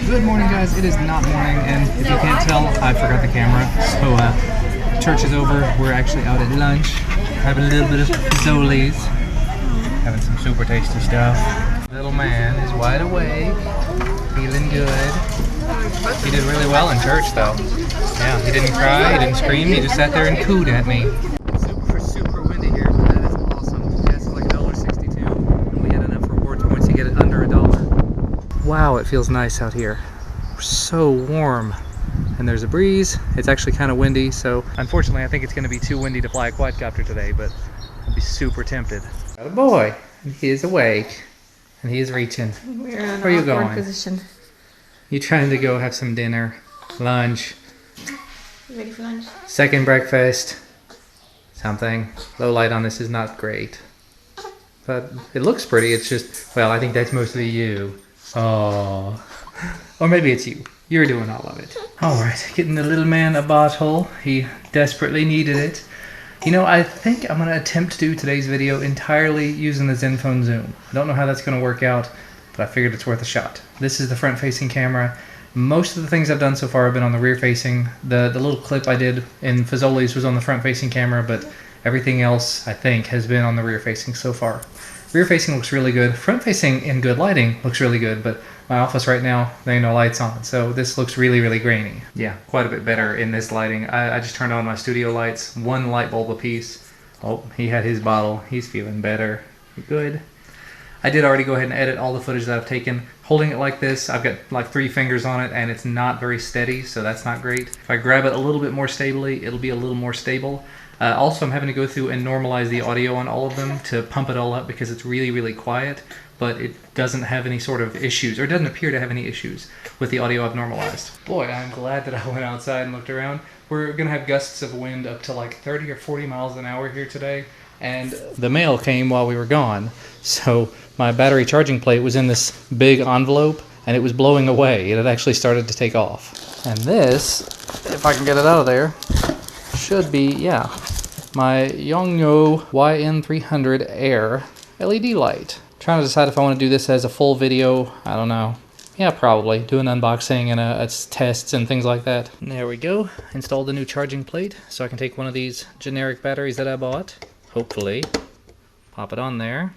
Good morning, guys. It is not morning, and if you can't tell, I forgot the camera. So, church is over. We're actually out at lunch, having a little bit of Zoli's, having some super tasty stuff. Little man is wide awake, feeling good. He did really well in church, though. Yeah, he didn't cry, he didn't scream, he just sat there and cooed at me. Super windy here, but that is awesome. Gas is like $1.62, and we had enough reward points to get it under $1. Wow, it feels nice out here. We're so warm. And there's a breeze. It's actually kind of windy, so unfortunately I think it's going to be too windy to fly a quadcopter today, but I'd be super tempted. Got a boy, and he is awake, and he is reaching. We're in an Where are you going? position. You trying to go have some dinner, lunch, You ready for lunch? second breakfast, something. Low light on this is not great, but it looks pretty. It's just, well, I think that's mostly you. Oh, or maybe it's you. You're doing all of it. All right, getting the little man a bottle. He desperately needed it. You know, I think I'm gonna attempt to do today's video entirely using the Zenfone zoom. I don't know how that's gonna work out, but I figured it's worth a shot. This is the front-facing camera. Most of the things I've done so far have been on the rear-facing. The little clip I did in Fazoli's was on the front-facing camera, but everything else, I think, has been on the rear-facing so far. Rear-facing looks really good. Front-facing in good lighting looks really good, but my office right now, there ain't no lights on, so this looks really grainy. Yeah, quite a bit better in this lighting. I just turned on my studio lights, one light bulb apiece. Oh, he had his bottle. He's feeling better. Good. I did already go ahead and edit all the footage that I've taken. Holding it like this, I've got like 3 fingers on it, and it's not very steady, so that's not great. If I grab it a little bit more stably, it'll be a little more stable. Also, I'm having to go through and normalize the audio on all of them to pump it all up because it's really quiet, but it doesn't have any sort of issues, or doesn't appear to have any issues with the audio I've normalized. Boy, I'm glad that I went outside and looked around. We're gonna have gusts of wind up to like 30 or 40 miles an hour here today, and the mail came while we were gone, so my battery charging plate was in this big envelope, and it was blowing away. It had actually started to take off. And this, if I can get it out of there, should be, yeah, my Yongnuo YN300 Air LED light. Trying to decide if I want to do this as a full video. I don't know. Yeah, probably. Do an unboxing and tests and things like that. There we go. Installed the new charging plate, so I can take one of these generic batteries that I bought. Hopefully. Pop it on there.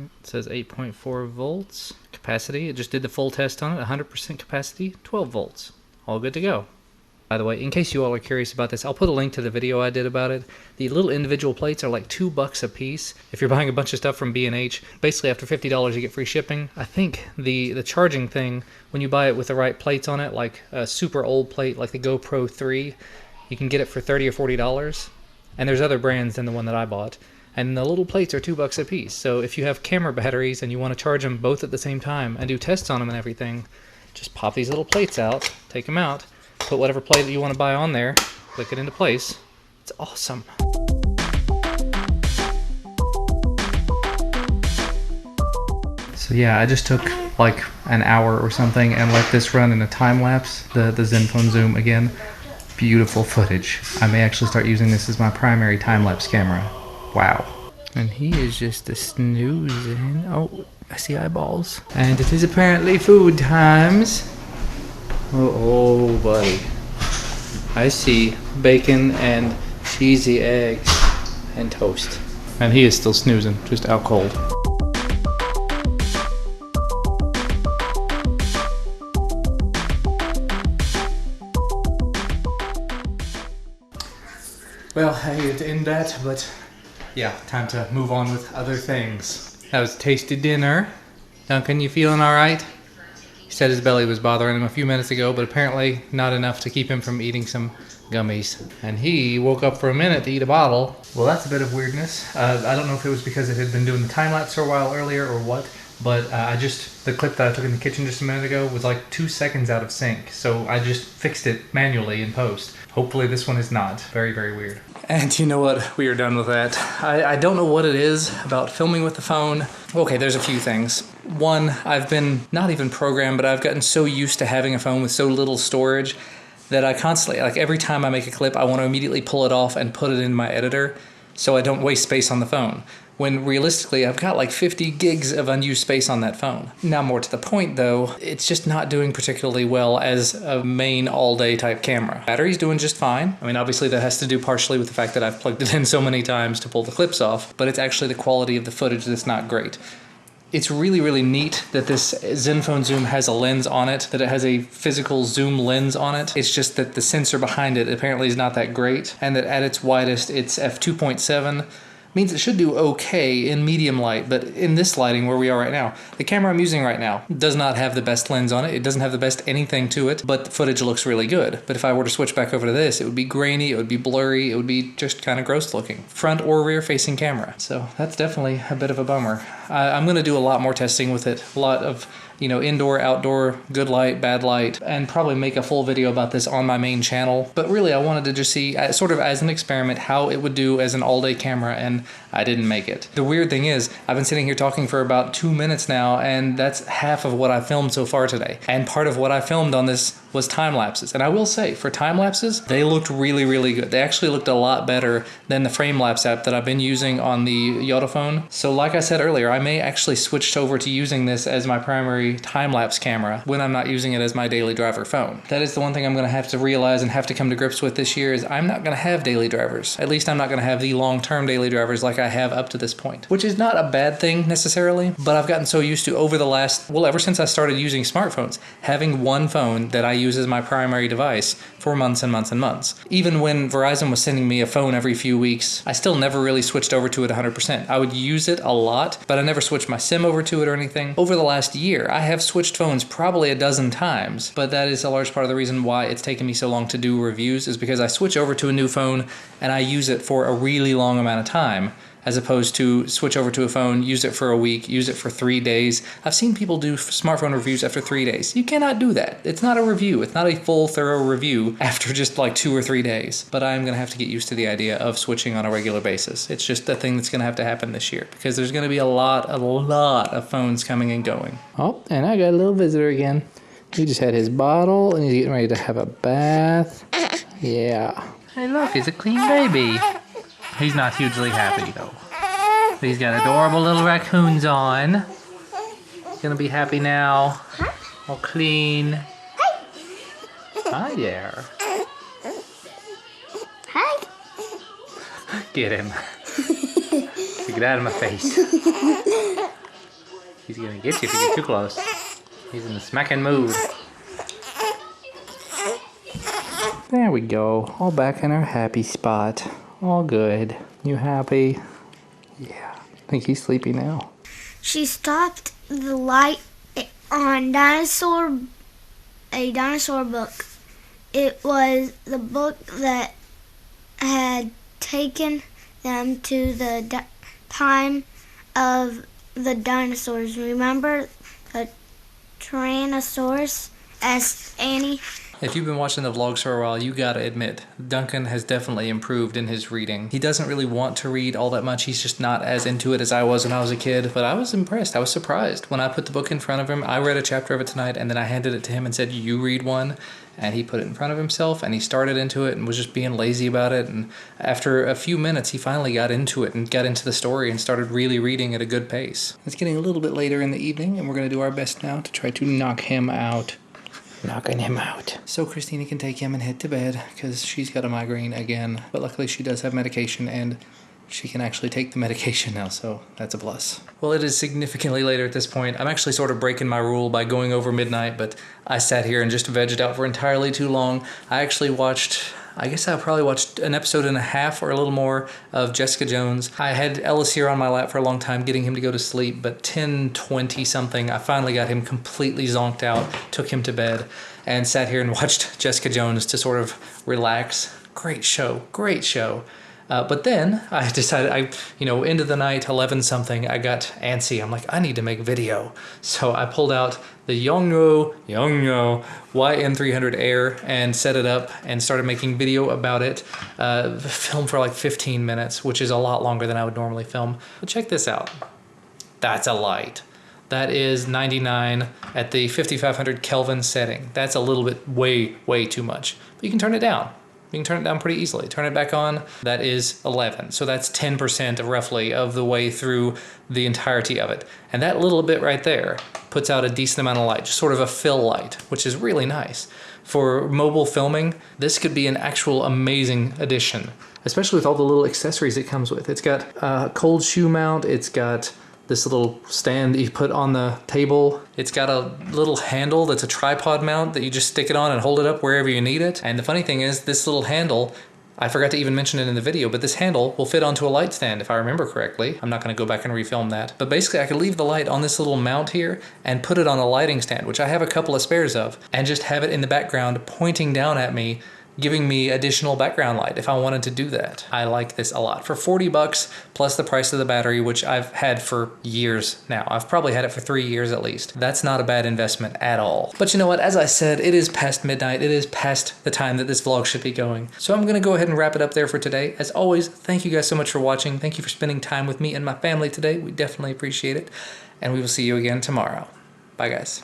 It says 8.4 volts capacity. It just did the full test on it. 100% capacity, 12 volts. All good to go. By the way, in case you all are curious about this, I'll put a link to the video I did about it. The little individual plates are like $2 a piece. If you're buying a bunch of stuff from B&H, basically after $50 you get free shipping. I think the charging thing, when you buy it with the right plates on it, like a super old plate like the GoPro 3, you can get it for $30 or $40. And there's other brands than the one that I bought. And the little plates are $2 a piece. So if you have camera batteries and you want to charge them both at the same time and do tests on them and everything, just pop these little plates out, take them out, put whatever plate that you want to buy on there, click it into place. It's awesome. So yeah, I just took like an hour or something and let this run in a time lapse, the Zenfone zoom again. Beautiful footage. I may actually start using this as my primary time lapse camera. Wow. And he is just a snoozing. Oh, I see eyeballs. And it is apparently food times. Oh, buddy. I see bacon and cheesy eggs and toast. And he is still snoozing, just out cold. Well, I hate to end that, but yeah, time to move on with other things. That was tasty dinner. Duncan, you feeling all right? He said his belly was bothering him a few minutes ago, but apparently not enough to keep him from eating some gummies. And he woke up for a minute to eat a bottle. Well, that's a bit of weirdness. I don't know if it was because it had been doing the time-lapse for a while earlier or what, but the clip that I took in the kitchen just a minute ago was like 2 seconds out of sync, so I just fixed it manually in post. Hopefully this one is not. Very weird. And you know what? We are done with that. I don't know what it is about filming with the phone. Okay, there's a few things. One, I've been not even programmed, but I've gotten so used to having a phone with so little storage that I constantly, like every time I make a clip, I want to immediately pull it off and put it in my editor so I don't waste space on the phone. When realistically, I've got like 50 gigs of unused space on that phone. Now, more to the point though, it's just not doing particularly well as a main all-day type camera. Battery's doing just fine. I mean, obviously that has to do partially with the fact that I've plugged it in so many times to pull the clips off, but it's actually the quality of the footage that's not great. It's really, really neat that this Zenfone zoom has a lens on it, that it has a physical zoom lens on it. It's just that the sensor behind it apparently is not that great, and that at its widest, it's f2.7, means it should do okay in medium light, but in this lighting where we are right now, the camera I'm using right now does not have the best lens on it. It doesn't have the best anything to it, but the footage looks really good. But if I were to switch back over to this, it would be grainy, it would be blurry, it would be just kind of gross looking. Front or rear facing camera. So that's definitely a bit of a bummer. I'm going to do a lot more testing with it. A lot of, you know, indoor, outdoor, good light, bad light, and probably make a full video about this on my main channel. But really, I wanted to just see, sort of as an experiment, how it would do as an all-day camera, and I didn't make it. The weird thing is, I've been sitting here talking for about 2 minutes now, and that's half of what I filmed so far today. And part of what I filmed on this was time lapses. And I will say, for time lapses, they looked really, really good. They actually looked a lot better than the frame lapse app that I've been using on the Yotaphone. So like I said earlier, I may actually switch over to using this as my primary time-lapse camera when I'm not using it as my daily driver phone. That is the one thing I'm going to have to realize and have to come to grips with this year, is I'm not going to have daily drivers. At least I'm not going to have the long-term daily drivers like I have up to this point, which is not a bad thing necessarily, but I've gotten so used to over the last, well, ever since I started using smartphones, having one phone that I use as my primary device for months and months and months. Even when Verizon was sending me a phone every few weeks, I still never really switched over to it 100%. I would use it a lot, but I never switched my SIM over to it or anything. Over the last year, I have switched phones probably a dozen times, but that is a large part of the reason why it's taken me so long to do reviews, is because I switch over to a new phone and I use it for a really long amount of time, as opposed to switch over to a phone, use it for a week, use it for 3 days. I've seen people do smartphone reviews after 3 days. You cannot do that. It's not a review. It's not a full, thorough review after just like 2 or 3 days. But I'm going to have to get used to the idea of switching on a regular basis. It's just a thing that's going to have to happen this year, because there's going to be a lot of phones coming and going. Oh, and I got a little visitor again. He just had his bottle and he's getting ready to have a bath. Yeah. Hey, look, he's a clean baby. He's not hugely happy though. He's got adorable little raccoons on. He's gonna be happy now. All clean. Hi there. Hi. Get him. Get out of my face. He's gonna get you if you get too close. He's in the smacking mood. There we go. All back in our happy spot. All good. You happy? Yeah. I think he's sleepy now. She stopped the light on a dinosaur book. It was the book that had taken them to the time of the dinosaurs. Remember the Tyrannosaurus? Asked Annie. If you've been watching the vlogs for a while, you gotta admit, Duncan has definitely improved in his reading. He doesn't really want to read all that much. He's just not as into it as I was when I was a kid. But I was impressed. I was surprised. When I put the book in front of him, I read a chapter of it tonight, and then I handed it to him and said, you read one. And he put it in front of himself, and he started into it and was just being lazy about it. And after a few minutes, he finally got into it and got into the story and started really reading at a good pace. It's getting a little bit later in the evening, and we're going to do our best now to try to knock him out. Knocking him out. So Christina can take him and head to bed, because she's got a migraine again. But luckily she does have medication, and she can actually take the medication now, so that's a plus. Well, it is significantly later at this point. I'm actually sort of breaking my rule by going over midnight, but I sat here and just vegged out for entirely too long. I actually watched, I guess I probably watched an episode and a half or a little more of Jessica Jones. I had Ellis here on my lap for a long time, getting him to go to sleep, but 10:20 something, I finally got him completely zonked out, took him to bed, and sat here and watched Jessica Jones to sort of relax. Great show, great show. But then I decided, end of the night, 11 something, I got antsy. I'm like, I need to make video. So I pulled out the Yongnuo YN300 Air and set it up and started making video about it. Filmed for like 15 minutes, which is a lot longer than I would normally film. But check this out. That's a light. That is 99 at the 5500 Kelvin setting. That's a little bit way too much. But you can turn it down. You can turn it down pretty easily. Turn it back on, that is 11. So that's 10% roughly of the way through the entirety of it. And that little bit right there puts out a decent amount of light, just sort of a fill light, which is really nice. For mobile filming, this could be an actual amazing addition, especially with all the little accessories it comes with. It's got a cold shoe mount, it's got this little stand that you put on the table. It's got a little handle that's a tripod mount that you just stick it on and hold it up wherever you need it. And the funny thing is, this little handle, I forgot to even mention it in the video, but this handle will fit onto a light stand if I remember correctly. I'm not going to go back and refilm that. But basically I could leave the light on this little mount here and put it on a lighting stand, which I have a couple of spares of, and just have it in the background pointing down at me, giving me additional background light if I wanted to do that. I like this a lot. For 40 bucks plus the price of the battery, which I've had for years now. I've probably had it for 3 years at least. That's not a bad investment at all. But you know what? As I said, it is past midnight. It is past the time that this vlog should be going. So I'm going to go ahead and wrap it up there for today. As always, thank you guys so much for watching. Thank you for spending time with me and my family today. We definitely appreciate it. And we will see you again tomorrow. Bye guys.